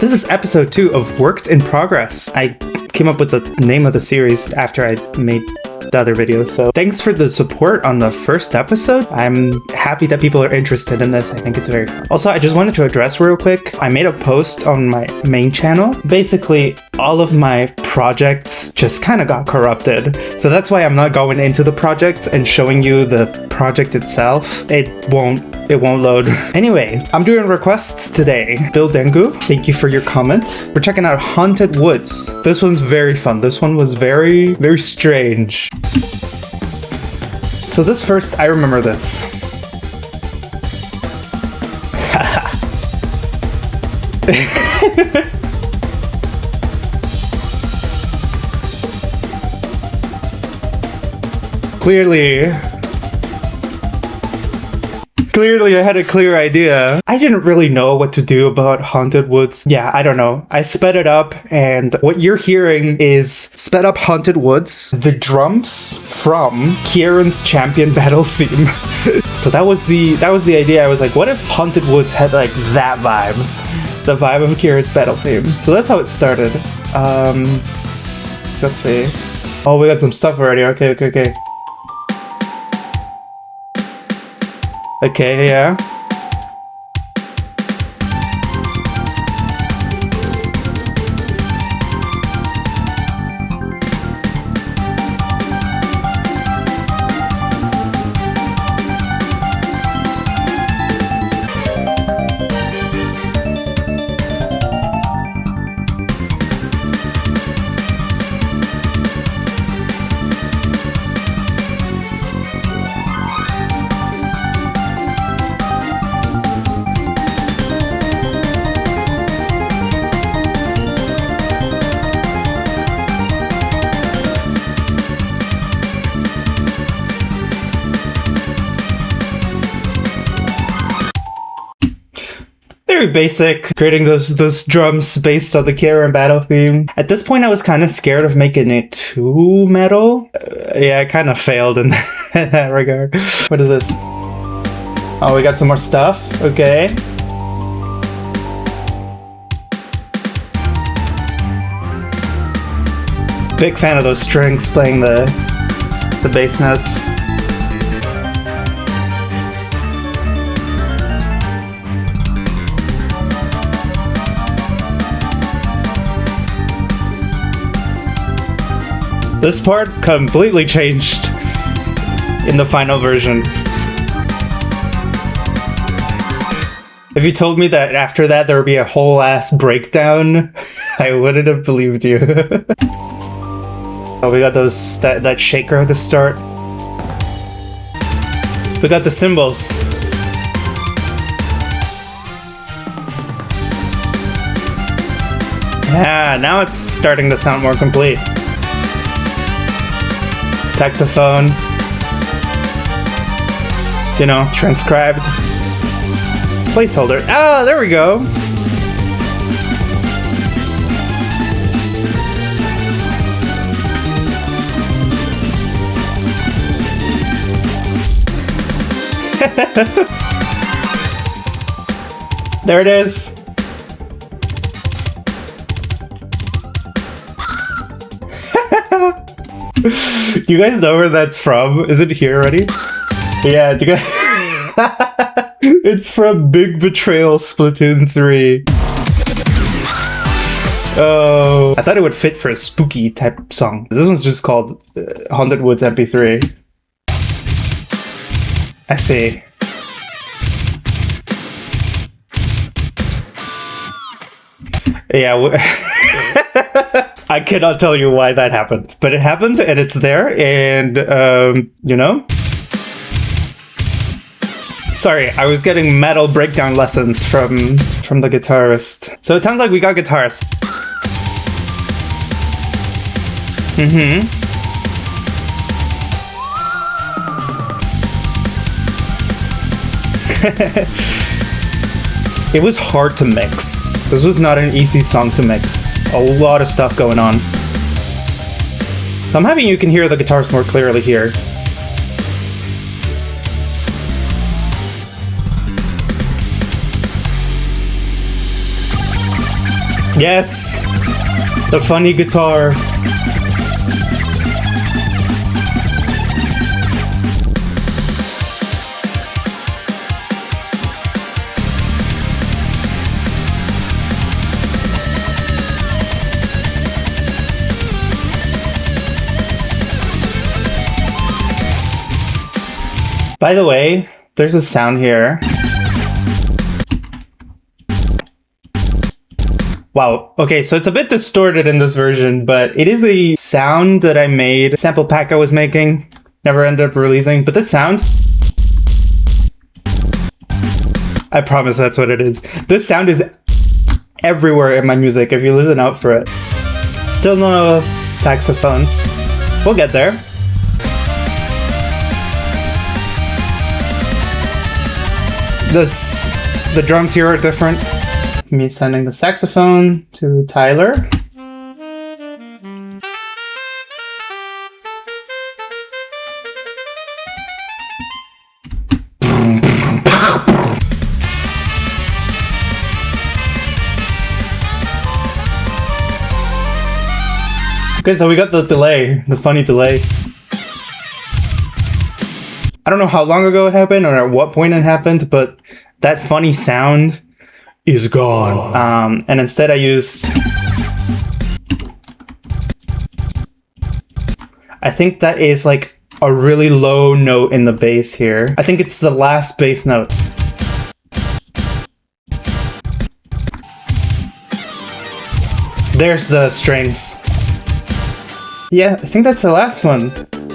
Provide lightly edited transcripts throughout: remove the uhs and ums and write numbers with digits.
This is episode 2 of Worked in Progress. I came up with the name of the series after I made the other video, so thanks for the support on the first episode. I'm happy that people are interested in this. I think it's very fun. Also, I just wanted to address real quick, I made a post on my main channel. Basically, all of my projects just kind of got corrupted. So that's why I'm not going into the project and showing you the project itself. It won't load. Anyway, I'm doing requests today. Bill Dengu, thank you for your comment. We're checking out Haunted Woods. This one's very fun. This one was very, very strange. So this first, I remember this. Clearly I had a clear idea. I didn't really know what to do about Haunted Woods. Yeah, I don't know. I sped it up, and what you're hearing is sped up Haunted Woods, the drums from Kieran's Champion Battle theme. So that was the idea. I was like, what if Haunted Woods had like that vibe? The vibe of Kieran's Battle theme. So that's how it started. Let's see. Oh, we got some stuff already. Okay. Okay, yeah. Very basic, creating those drums based on the Kieran Battle theme. At this point, I was kind of scared of making it too metal. Yeah, I kind of failed in that regard. What is this? Oh, we got some more stuff. Okay. Big fan of those strings playing the bass notes. This part completely changed in the final version. If you told me that after that there would be a whole ass breakdown, I wouldn't have believed you. Oh, we got that shaker at the start. We got the cymbals. Yeah, now it's starting to sound more complete. Saxophone, you know, transcribed. Placeholder. Ah, there we go. There it is. Do you guys know where that's from? Is it here already? Yeah, do you guys... It's from Big Betrayal Splatoon 3. Oh, I thought it would fit for a spooky type song. This one's just called Haunted Woods MP3. I see. Yeah, I cannot tell you why that happened, but it happened and it's there, and you know? Sorry, I was getting metal breakdown lessons from the guitarist. So it sounds like we got guitars. It was hard to mix. This was not an easy song to mix. A lot of stuff going on. So I'm happy you can hear the guitars more clearly here. Yes! The funny guitar. By the way, there's a sound here. Wow, okay, so it's a bit distorted in this version, but it is a sound that I made, a sample pack I was making, never ended up releasing, but this sound, I promise that's what it is. This sound is everywhere in my music if you listen out for it. Still no saxophone. We'll get there. The drums here are different. Me sending the saxophone to Tyler. Okay, so we got the delay, the funny delay. I don't know how long ago it happened or at what point it happened, but that funny sound is gone. And instead I used... I think that is like a really low note in the bass here. I think it's the last bass note. There's the strings. Yeah, I think that's the last one.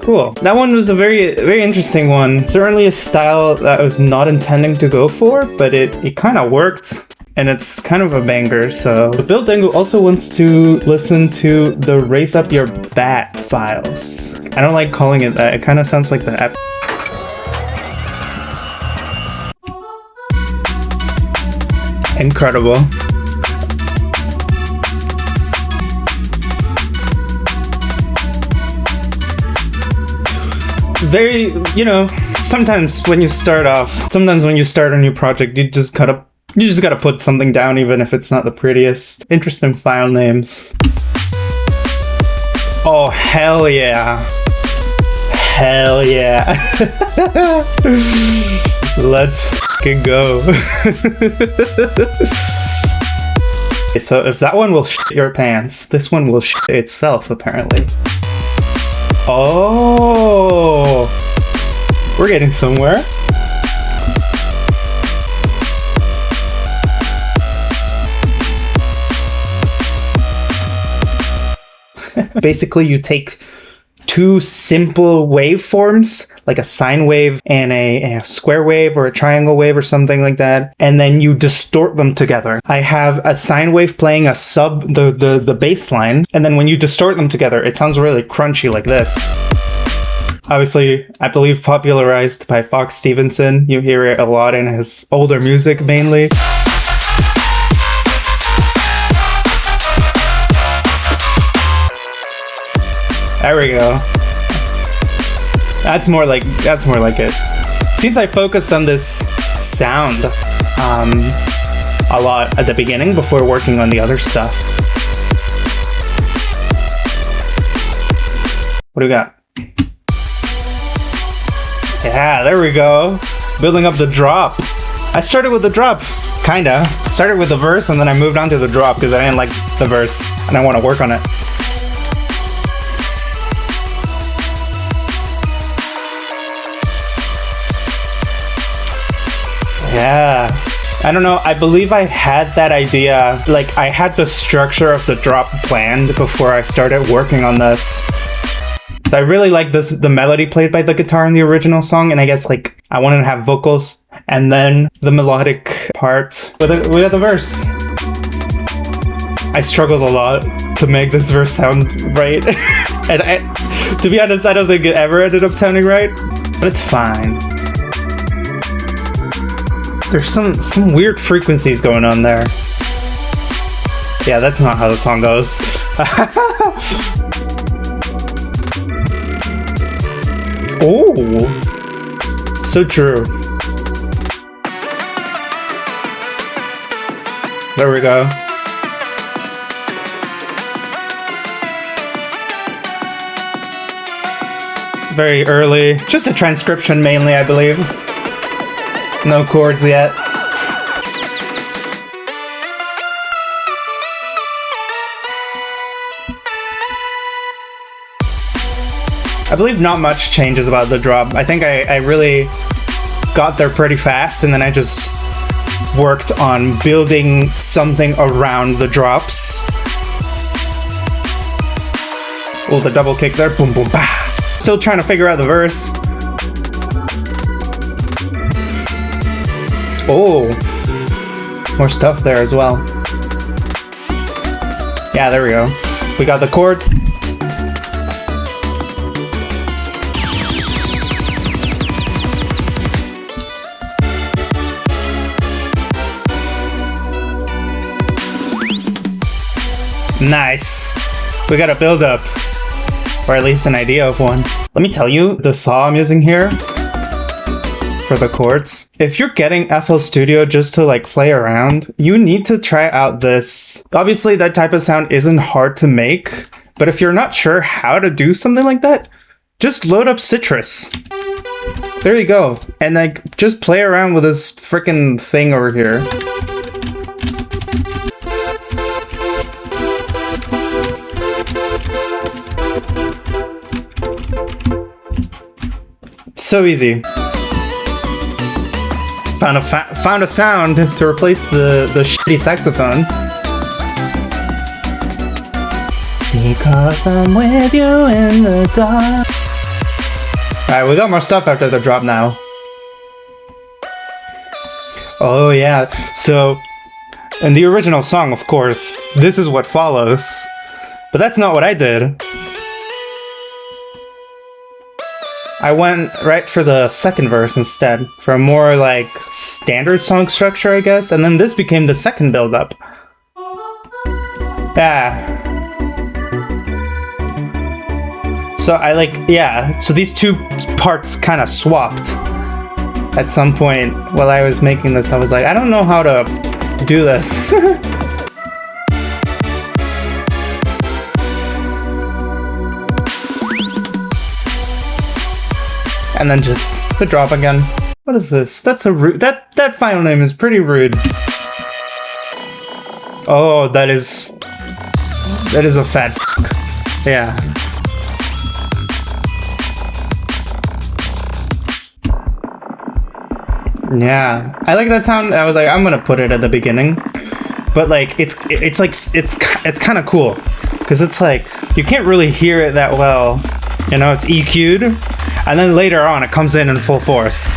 Cool. That one was a very, very interesting one. Certainly a style that I was not intending to go for, but it kind of worked. And it's kind of a banger, so... The Build Dango also wants to listen to the Raise Up Your Bat files. I don't like calling it that. It kind of sounds like the app. Incredible. Very, you know, sometimes when you start a new project, you just gotta put something down even if it's not the prettiest. Interesting file names. Oh, hell yeah. Hell yeah. Let's fucking go. Okay, so if that one will shit your pants, this one will shit itself, apparently. Oh, we're getting somewhere. Basically, you take two simple waveforms, like a sine wave and a square wave or a triangle wave or something like that, and then you distort them together. I have a sine wave playing a the bass line, and then when you distort them together, it sounds really crunchy like this. Obviously, I believe popularized by Fox Stevenson. You hear it a lot in his older music mainly. There we go. That's more like it. Seems I focused on this sound a lot at the beginning before working on the other stuff. What do we got? Yeah, there we go. Building up the drop. I started with the drop, kinda. Started with the verse and then I moved on to the drop because I didn't like the verse and I want to work on it. Yeah, I don't know, I believe I had that idea, like I had the structure of the drop planned before I started working on this. So I really like the melody played by the guitar in the original song, and I guess like I wanted to have vocals and then the melodic part with the verse. I struggled a lot to make this verse sound right, and to be honest, I don't think it ever ended up sounding right, but it's fine. There's some weird frequencies going on there. Yeah, that's not how the song goes. Oh, so true. There we go. very early. Just a transcription mainly, I believe. No chords yet. I believe not much changes about the drop. I think I really got there pretty fast, and then I just worked on building something around the drops. Oh, the double kick there. Boom, boom, bah. Still trying to figure out the verse. Oh, more stuff there as well. Yeah, there we go. We got the chords. Nice. We got a build up, or at least an idea of one. Let me tell you, the saw I'm using here for the chords, if you're getting FL Studio just to like play around, you need to try out this. Obviously that type of sound isn't hard to make, but if you're not sure how to do something like that, just load up Citrus. There you go. And like just play around with this freaking thing over here. So easy. Found a sound to replace the shitty saxophone. Because I'm with you in the dark. Alright, we got more stuff after the drop now. Oh yeah, so in the original song, of course, this is what follows. But that's not what I did. I went right for the second verse instead, for a more like standard song structure, I guess, and then this became the second build-up. Yeah. So I like, yeah, so these two parts kind of swapped. At some point while I was making this, I was like, I don't know how to do this. And then just the drop again. What is this? That's a rude. That final name is pretty rude. Oh, that is a fat f***. Yeah. Yeah, I like that sound. I was like, I'm gonna put it at the beginning, but like it's kind of cool because it's like you can't really hear it that well. You know, it's EQ'd, and then later on it comes in full force.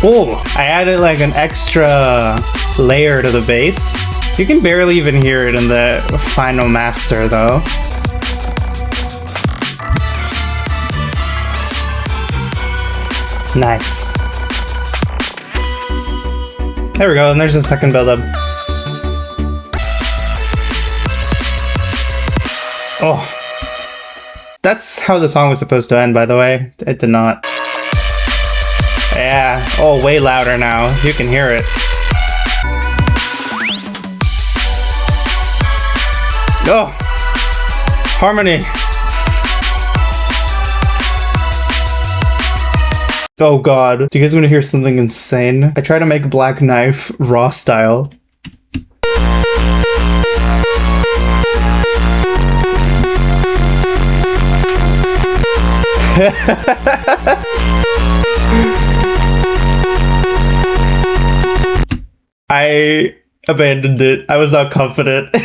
Oh, I added like an extra layer to the bass. You can barely even hear it in the final master though. Nice. There we go, and there's the second build-up. Oh. That's how the song was supposed to end, by the way. It did not. Yeah. Oh, way louder now. You can hear it. Oh! Harmony! Oh god. Do you guys want to hear something insane? I try to make Black Knife raw style. I abandoned it. I was not confident.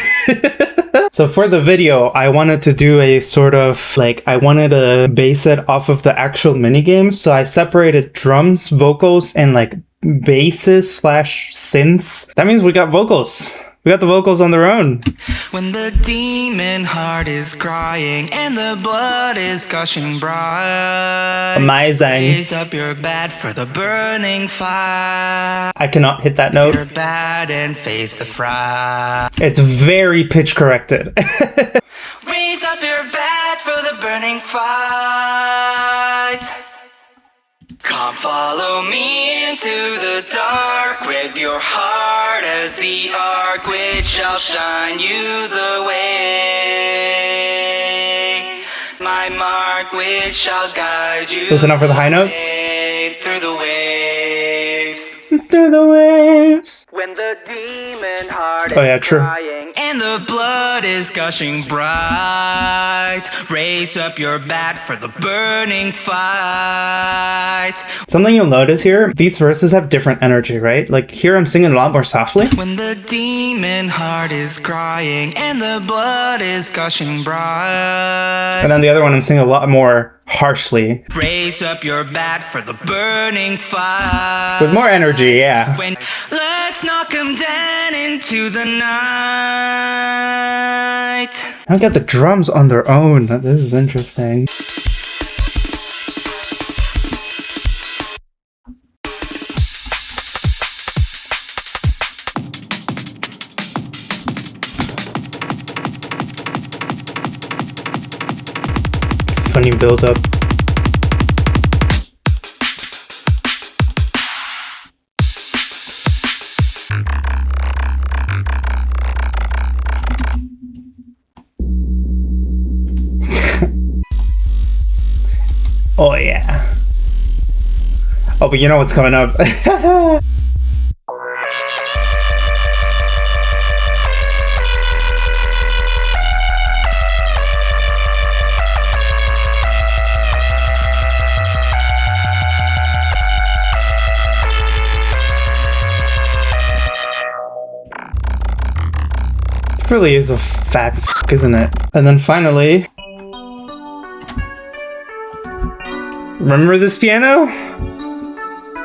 So for the video, I wanted to do a sort of like, I wanted to base it off of the actual minigame. So I separated drums, vocals, and like basses slash synths. That means we got vocals. We got the vocals on their own. When the demon heart is crying and the blood is gushing bright. Amazing. Raise up your bat for the burning fire. I cannot hit that note. Your bat and face the fright. It's very pitch corrected. Raise up your bat for the burning fight. Come follow me into the dark with your heart as the arc which shall shine you the way. My mark which shall guide you. Listen up for the high note. Through the waves. Through the waves. When the demon heart Oh, yeah, is true. crying and the blood is gushing bright, raise up your bat for the burning fight. Something you'll notice here, these verses have different energy, right? Like here I'm singing a lot more softly. When the demon heart is crying and the blood is gushing bright, And then the other one I'm singing a lot more harshly. raise up your bat for the burning fight. With more energy, yeah. When let's knock 'em down into the night. I got the drums on their own. This is interesting. Funny build up. Oh yeah. Oh, but you know what's coming up. It really is a fat f***, isn't it? And then finally... Remember this piano?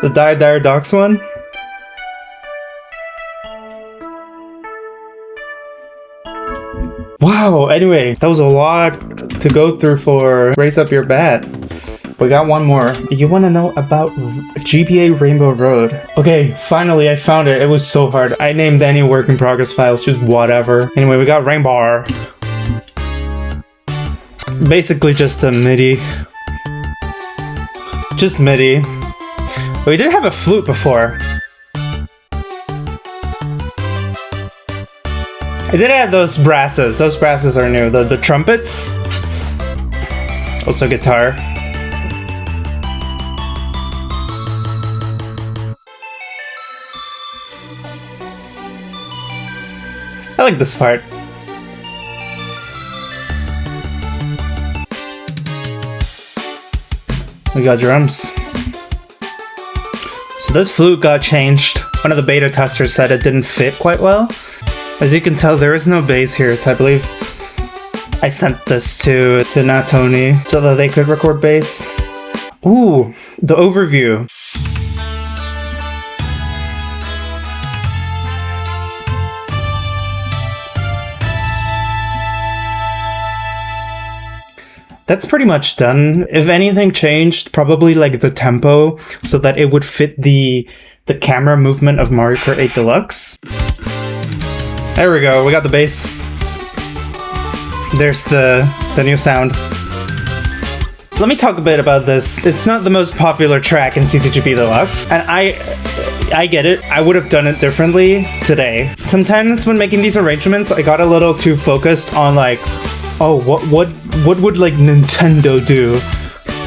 The Dire Docks one? Wow, anyway, that was a lot to go through for Raise Up Your Bat. We got one more. You want to know about GBA Rainbow Road? Okay, finally I found it. It was so hard. I named any work in progress files, just whatever. Anyway, we got Rainbow. Basically just a MIDI. Just MIDI. We did have a flute before. I did have those brasses. Those brasses are new. The trumpets. Also guitar. I like this part. We got drums. So this flute got changed. One of the beta testers said it didn't fit quite well. As you can tell, there is no bass here, so I believe I sent this to Natoni so that they could record bass. Ooh, the overview. That's pretty much done. If anything changed, probably like the tempo so that it would fit the camera movement of Mario Kart 8 Deluxe. There we go, we got the bass. There's the new sound. Let me talk a bit about this. It's not the most popular track in CTGP Deluxe, and I get it. I would have done it differently today. Sometimes when making these arrangements, I got a little too focused on like, oh, what would like Nintendo do?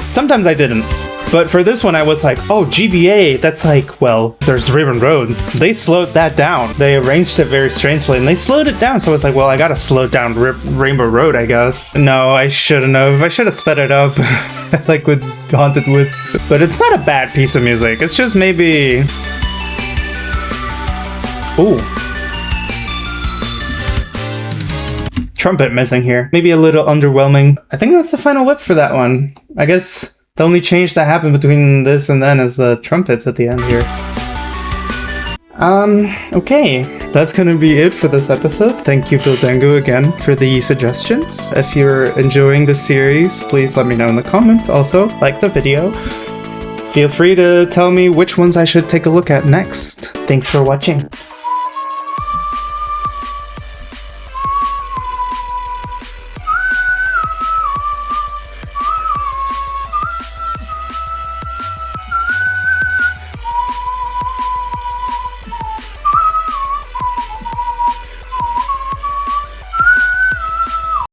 Sometimes I didn't. But for this one, I was like, oh, GBA, that's like, well, there's Raven Road. They slowed that down. They arranged it very strangely, and they slowed it down. So I was like, well, I gotta slow down Rainbow Road, I guess. No, I shouldn't have. I should have sped it up, like with Haunted Woods. But it's not a bad piece of music. It's just maybe... Ooh. Trumpet missing here. Maybe a little underwhelming. I think that's the final whip for that one. I guess... The only change that happened between this and then is the trumpets at the end here. Okay. That's gonna be it for this episode. Thank you, Bildango, again for the suggestions. If you're enjoying this series, please let me know in the comments. Also, like the video. Feel free to tell me which ones I should take a look at next. Thanks for watching.